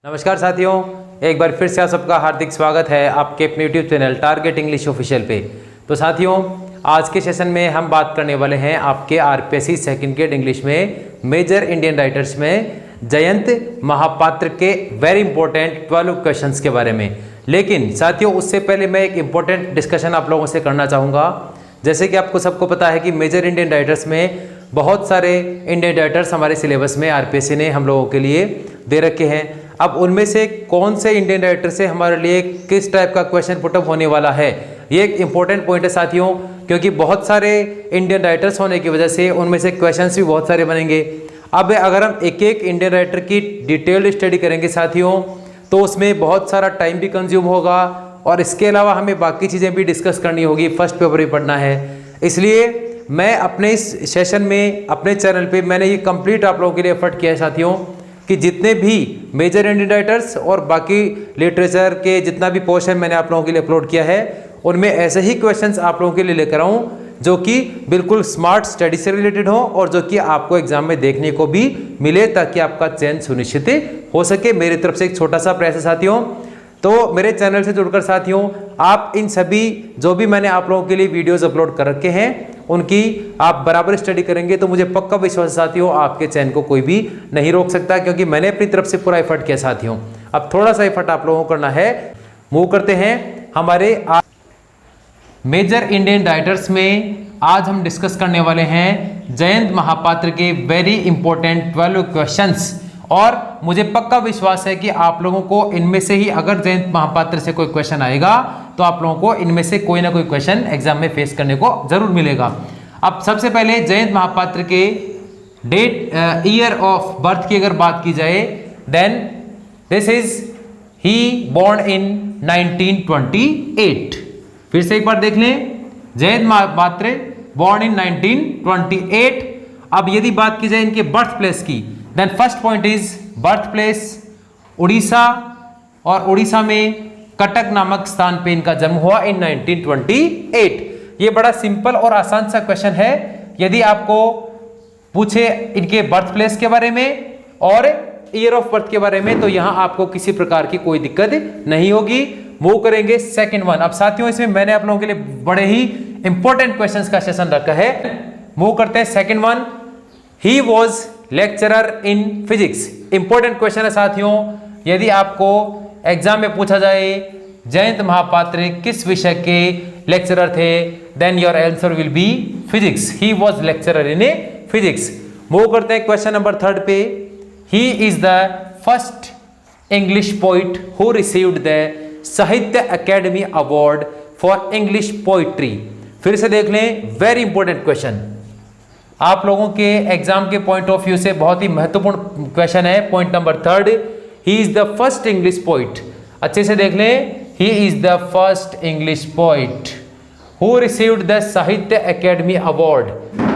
नमस्कार साथियों, एक बार फिर से आप सबका हार्दिक स्वागत है आपके अपने YouTube channel target English official पे। तो साथियों, आज के सेशन में हम बात करने वाले हैं आपके आरपीएससी सेकंड ग्रेड इंग्लिश में मेजर इंडियन राइटर्स में जयंत महापात्र के वेरी इंपॉर्टेंट 12 क्वेश्चंस के बारे में। लेकिन साथियों, उससे पहले मैं एक इंपॉर्टेंट डिस्कशन आप लोगों से करना चाहूँगा। जैसे कि आपको सबको पता है कि मेजर इंडियन राइटर्स में बहुत सारे इंडियन राइटर्स हमारे सिलेबस में आरपीएससी ने हम लोगों के लिए दे रखे हैं। अब उनमें से कौन से इंडियन राइटर से हमारे लिए किस टाइप का क्वेश्चन पुटअप होने वाला है, ये एक इंपॉर्टेंट पॉइंट है साथियों, क्योंकि बहुत सारे इंडियन राइटर्स होने की वजह से उनमें से क्वेश्चंस भी बहुत सारे बनेंगे। अब अगर हम एक एक इंडियन राइटर की डिटेल्ड स्टडी करेंगे साथियों, तो उसमें बहुत सारा टाइम भी कंज्यूम होगा और इसके अलावा हमें बाकी चीज़ें भी डिस्कस करनी होगी, फर्स्ट पेपर भी पढ़ना है। इसलिए मैं अपने इस सेशन में अपने चैनल पे मैंने ये कंप्लीट आप लोगों के लिए एफर्ट किया है साथियों कि जितने भी मेजर इंडियन राइटर्स और बाकी लिटरेचर के जितना भी पोर्शन मैंने आप लोगों के लिए अपलोड किया है, उनमें ऐसे ही क्वेश्चंस आप लोगों के लिए लेकर आऊँ जो कि बिल्कुल स्मार्ट स्टडी से रिलेटेड हो और जो कि आपको एग्जाम में देखने को भी मिले, ताकि आपका चयन सुनिश्चित हो सके। मेरी तरफ से एक छोटा सा प्रयास है साथियों। तो मेरे चैनल से जुड़कर साथियों, आप इन सभी जो भी मैंने आप लोगों के लिए वीडियोस अपलोड कर रखे हैं उनकी आप बराबर स्टडी करेंगे तो मुझे पक्का विश्वास है साथियों, आपके चयन को कोई भी नहीं रोक सकता, क्योंकि मैंने अपनी तरफ से पूरा एफर्ट किया साथियों। अब थोड़ा सा एफर्ट आप लोगों को करना है। मूव करते हैं हमारे मेजर इंडियन राइटर्स में। आज हम डिस्कस करने वाले हैं जयंत महापात्र के वेरी इंपॉर्टेंट 12 क्वेश्चंस, और मुझे पक्का विश्वास है कि आप लोगों को इनमें से ही अगर जयंत महापात्र से कोई क्वेश्चन आएगा तो आप लोगों को इनमें से कोई ना कोई क्वेश्चन एग्जाम में फेस करने को जरूर मिलेगा। अब सबसे पहले जयंत महापात्र के डेट ईयर ऑफ बर्थ की अगर बात की जाए, then this is he born in 1928। फिर से एक बार देख लें, जयंत महापात्र बोर्न इन 1928। अब यदि बात की जाए इनके बर्थ प्लेस की, then first point is birth place Orissa, और उड़ीसा में कटक नामक स्थान पे इनका जन्म हुआ इन 1928। ये बड़ा सिंपल और आसान सा क्वेश्चन है। यदि आपको पूछे इनके बर्थ प्लेस के बारे में और ईयर ऑफ बर्थ के बारे में, तो यहां आपको किसी प्रकार की कोई दिक्कत नहीं होगी। मूव करेंगे सेकंड वन। अब साथियों, इसमें मैंने आप लोगों के लिए बड़े ही इंपॉर्टेंट क्वेश्चंस का सेशन रखा है। मूव करते हैं second one. He was lecturer in physics. Important question है साथियों। यदि आपको एग्जाम में पूछा जाए जयंत महापात्र किस विषय के लेक्चरर थे, then your answer will be physics. He was lecturer in physics. Move करते हैं क्वेश्चन नंबर थर्ड पे। He is the first English poet who received the Sahitya academy award for English poetry. फिर से देख लें, वेरी इंपॉर्टेंट क्वेश्चन, आप लोगों के एग्जाम के पॉइंट ऑफ व्यू से बहुत ही महत्वपूर्ण क्वेश्चन है। Point number third, he is the first English poet. अच्छे से देख लें, he is the first English poet who received the Sahitya academy award,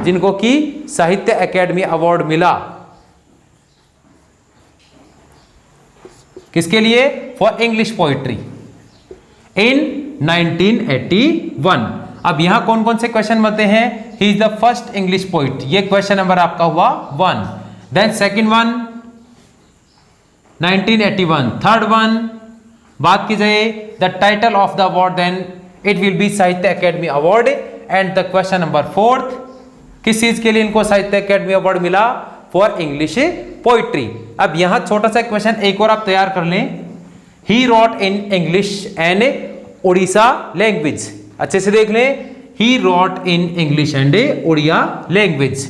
जिनको की साहित्य अकेडमी अवार्ड मिला। किसके लिए? For English poetry in 1981। अब यहां कौन कौन से क्वेश्चन बनते हैं? He is the first English poet, ये क्वेश्चन नंबर आपका हुआ 1। Then second one 1981। Third one बात की जाए the title of the award, then it will be Sahitya academy award. And the question number fourth, किस चीज के लिए इनको साहित्य अकेडमी अवार्ड मिला? For English poetry. अब यहां छोटा सा क्वेश्चन एक और आप तैयार कर लें। He wrote in English and Orissa language. अच्छे से देख लें, he wrote in English and Odia language.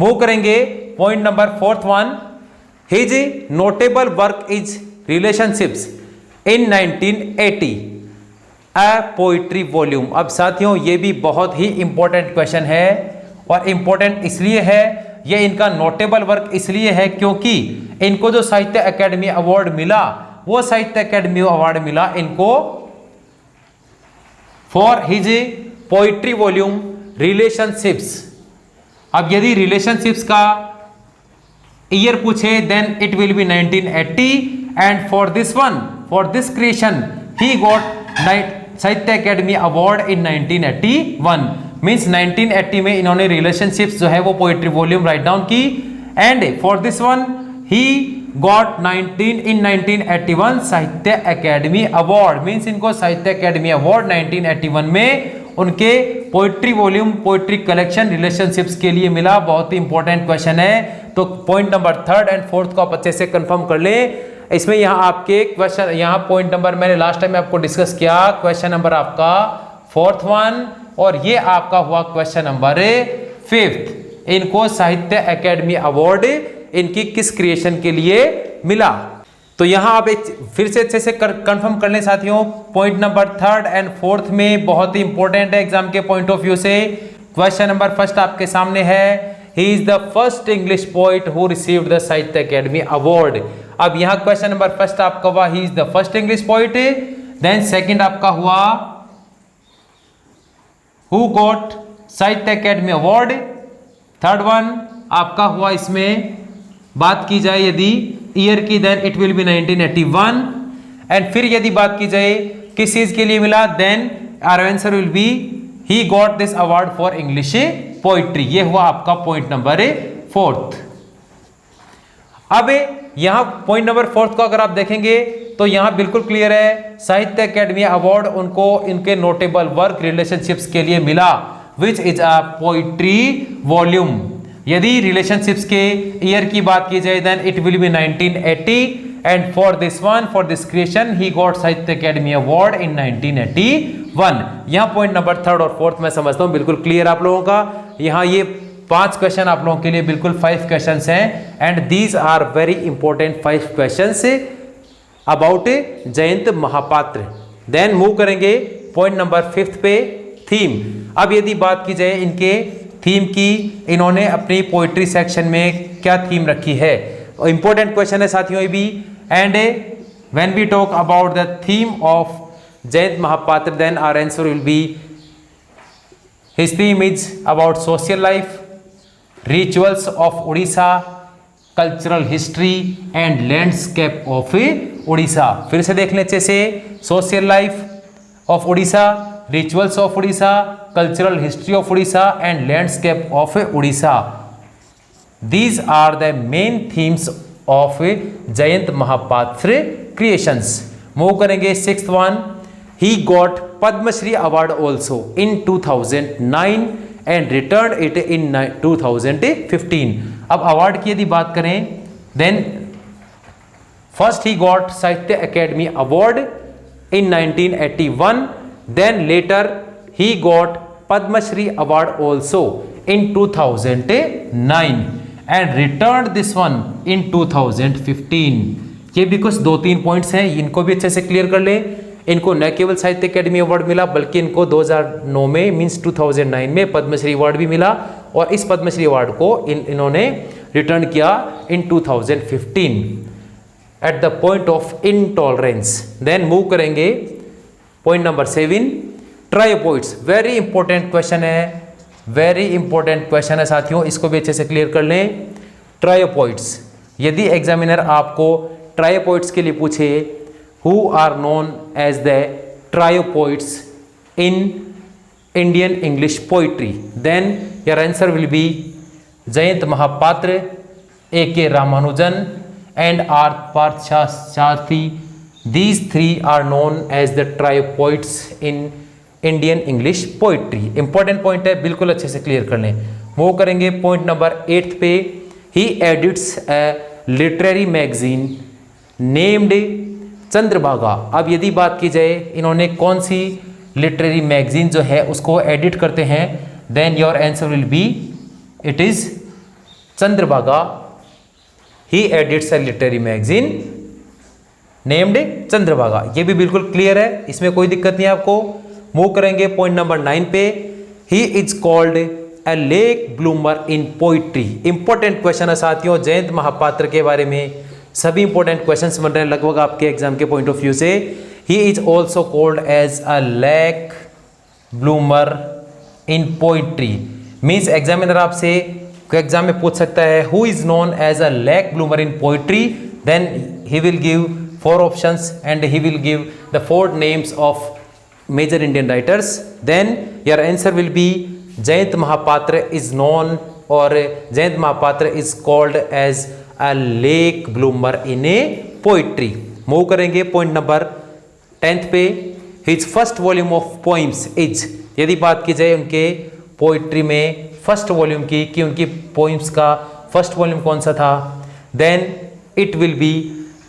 Move करेंगे point number fourth one. His notable work is relationships in 1980 a poetry volume. अब साथियों, ये भी बहुत ही इंपॉर्टेंट क्वेश्चन है, और इंपॉर्टेंट इसलिए है, ये इनका नोटेबल वर्क इसलिए है क्योंकि इनको जो साहित्य अकेडमी अवार्ड मिला, वो साहित्य अकेडमी अवार्ड मिला इनको for his poetry volume relationships. अब यदि रिलेशनशिप्स का ईयर पूछे, then it will be 1980। And for this one, for this creation he got Sahitya academy award in 1981। Means 1980 में इन्होंने रिलेशनशिप्स जो है वो पोइट्री वॉल्यूम राइट डाउन की। And for this one he got 1981 Sahitya academy award, means इनको Sahitya academy award 1981 में उनके poetry volume, poetry collection relationships के लिए मिला। बहुत ही इंपॉर्टेंट क्वेश्चन है। तो पॉइंट नंबर 3 और 4 को आप अच्छे से कंफर्म कर लें। इसमें यहाँ आपके क्वेश्चन, यहाँ पॉइंट नंबर मैंने लास्ट टाइम आपको डिस्कस किया, क्वेश्चन नंबर आपका 4th वन, और ये आपका हुआ क्वेश्चन नंबर 5th। इनको साहित्य अकेडमी अवार्ड इनकी किस क्रिएशन के लिए मिला। तो यहां आप एक फिर से अच्छे से कंफर्म कर लें साथियों। पॉइंट नंबर 3 और 4 में बहुत ही इंपॉर्टेंट है एग्जाम के पॉइंट ऑफ व्यू से। क्वेश्चन नंबर फर्स्ट आपके सामने है, he is the first English poet who received the Sahitya academy award. अब यहां क्वेश्चन नंबर फर्स्ट आपका हुआ he is the first English poet, then second आपका हुआ who got Sahitya academy award, third one आपका हुआ इसमें बात की जाए यदि ईयर की, then it will be 1981, and फिर यदि बात की जाए किस चीज के लिए मिला, then our answer will be he got this award for English poetry. ये हुआ आपका पॉइंट नंबर 4th। अब यहां पॉइंट नंबर 4th को अगर आप देखेंगे तो यहां बिल्कुल क्लियर है, साहित्य अकेडमी अवार्ड उनको इनके नोटेबल वर्क रिलेशनशिप्स के लिए मिला, which is a poetry volume. यदि रिलेशनशिप्स के ईयर की बात की जाए then it will be 1980, and for this one, for this creation he got Sahitya academy award in 1981। यहां पॉइंट नंबर 3 और 4 मैं समझता हूं बिल्कुल क्लियर आप लोगों का। यहां ये 5 क्वेश्चन आप लोगों के लिए बिल्कुल 5 क्वेश्चन हैं, and these are very important 5 question about Jayanta Mahapatra. Then move करेंगे पॉइंट नंबर 5 पे, थीम। अब यदि बात की जाए इनके थीम की, इन्होंने अपनी पोइट्री सेक्शन में क्या थीम रखी है, इंपॉर्टेंट क्वेश्चन है साथियों ये भी। And when we talk about the theme of Jayanta Mahapatra, then our answer will be his theme is about social life, rituals of Orissa, cultural history and landscape of Orissa. फिर से देख लें अच्छे से, social life of Orissa, rituals of Orissa, cultural history of Orissa and landscape of Orissa. These are the main themes of Jayanta Mahapatra creations. Move करेंगे 6th one, he got Padmashri award also in 2009 and return it in 2015। अब award की यदि बात करें, then first he got Sahitya academy award in 1981, then later he got Padma Shri award also in 2009 and returned this one in 2015। ये भी कुछ 2-3 points हैं, इनको भी अच्छे से क्लियर कर ले। इनको न केवल साहित्य अकेडमी अवार्ड मिला बल्कि इनको 2009 में मीन्स 2009 में पद्मश्री अवार्ड भी मिला, और इस पद्मश्री अवार्ड को इन्होंने रिटर्न किया in 2015 at the point of intolerance. Then move करेंगे point number 7, trio poets. Very important question है, वेरी इंपॉर्टेंट क्वेश्चन है साथियों, इसको भी अच्छे से क्लियर कर लें। ट्रायोपोइड्स, यदि एग्जामिनर आपको ट्रायोपोइड्स के लिए पूछे who are known as the trio poets in Indian English poetry, then your answer will be Jayanta Mahapatra, A.K. Ramanujan and R Parthasarathy. These 3 are known as the triopoets in Indian English poetry। Important point है, बिल्कुल अच्छे से clear कर लें। Move करेंगे point number 8 पे, he edits a literary magazine named Chandrabhaga. अब यदि बात की जाए इन्होंने कौन सी लिटरेरी मैगजीन जो है उसको एडिट करते हैं, then your answer will be it is Chandrabhaga. He edits a literary magazine named Chandrabhaga. ये भी बिल्कुल क्लियर है, इसमें कोई दिक्कत नहीं है आपको। मूव करेंगे पॉइंट नंबर 9 पे, he is called a lake bloomer in poetry. Important question है साथियों, जयंत महापात्र के बारे में सभी इंपॉर्टेंट क्वेश्चंस बन रहे हैं लगभग आपके एग्जाम के पॉइंट ऑफ व्यू से। He is also called as a late bloomer in poetry, means examiner आपसे एग्जाम में पूछ सकता है who is known as a late bloomer in poetry, then he will give 4 options and he will give the 4 names of major Indian writers. Then your answer will be Jayant Mahapatra is known, or Jayant Mahapatra is called as a late bloomer in a poetry. Move करेंगे point number 10 पे। His first volume of poems is, यदि बात की जाए उनके poetry में first volume की, कि उनकी पोइम्स का फर्स्ट वॉल्यूम कौन सा था, then it will be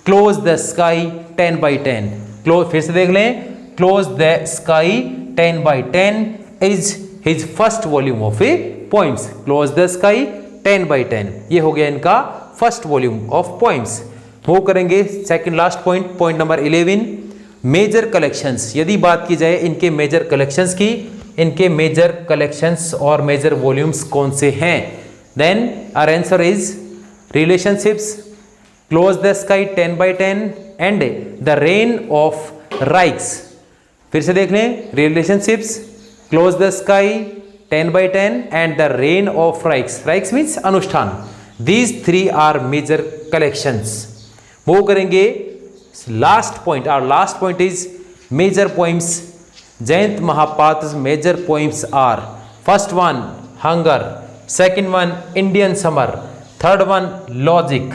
close the sky 10/10। Close, फिर से देख लें, close the sky 10/10 is his first volume of a poems. Close the sky 10/10 ये हो गया इनका first volume of poems. Move करेंगे second last point, point number 11, major collections. यदि बात की जाए इनके मेजर कलेक्शंस की, इनके मेजर कलेक्शंस और मेजर वॉल्यूम्स कौन से हैं, then our answer is relationships, close the sky 10/10 and the rain of rites. फिर से देख लें, रिलेशनशिप्स, close the sky 10/10 and the rain of राइक्स। राइक्स मीन्स अनुष्ठान। These 3 are major collections. Move करेंगे last point, our last point is major poems. Jayanta Mahapatra major poems are, first one hunger, second one Indian summer, third one logic,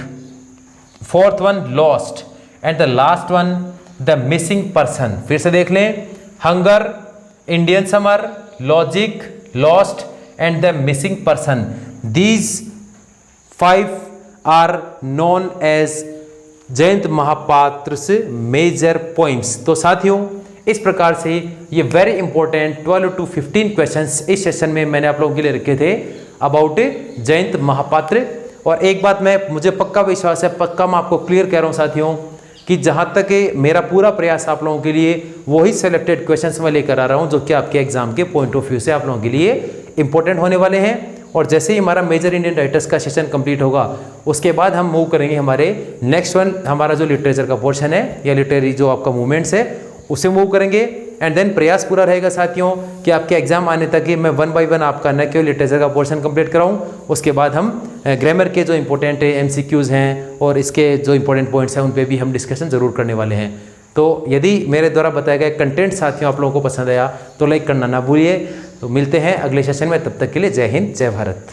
fourth one lost and the last one the missing person. फिर से देख लें, hunger, Indian summer, logic, lost and the missing person. These 5 are known as Jayanta Mahapatra से major poems. तो साथियों, इस प्रकार से ये वेरी इंपॉर्टेंट 12 to 15 क्वेश्चंस इस सेशन में मैंने आप लोगों के लिए रखे थे अबाउट जयंत महापात्र। और एक बात मुझे पक्का विश्वास है, पक्का मैं आपको क्लियर कह रहा हूँ साथियों, कि जहाँ तक मेरा पूरा प्रयास आप लोगों के लिए वही सेलेक्टेड क्वेश्चंस मैं लेकर आ रहा हूँ जो कि आपके एग्जाम के पॉइंट ऑफ व्यू से आप लोगों के लिए इंपॉर्टेंट होने वाले हैं। और जैसे ही हमारा मेजर इंडियन राइटर्स का सेशन कंप्लीट होगा, उसके बाद हम मूव करेंगे हमारे नेक्स्ट वन, हमारा जो लिटरेचर का पोर्शन है या लिटरेरी जो आपका मूवमेंट्स है उसे मूव करेंगे। एंड देन प्रयास पूरा रहेगा साथियों कि आपके एग्जाम आने तक ही मैं 1 by 1 आपका न केवल लिटरेचर का पोर्शन कंप्लीट कराऊं, उसके बाद हम ग्रामर के जो इंपॉर्टेंट MCQs हैं और इसके जो इंपॉर्टेंट पॉइंट्स हैं उन पे भी हम डिस्कशन जरूर करने वाले हैं। तो यदि मेरे द्वारा बताया गया कंटेंट साथियों आप लोगों को पसंद आया तो लाइक करना ना भूलिए। तो मिलते हैं अगले सेशन में, तब तक के लिए जय हिंद, जय भारत।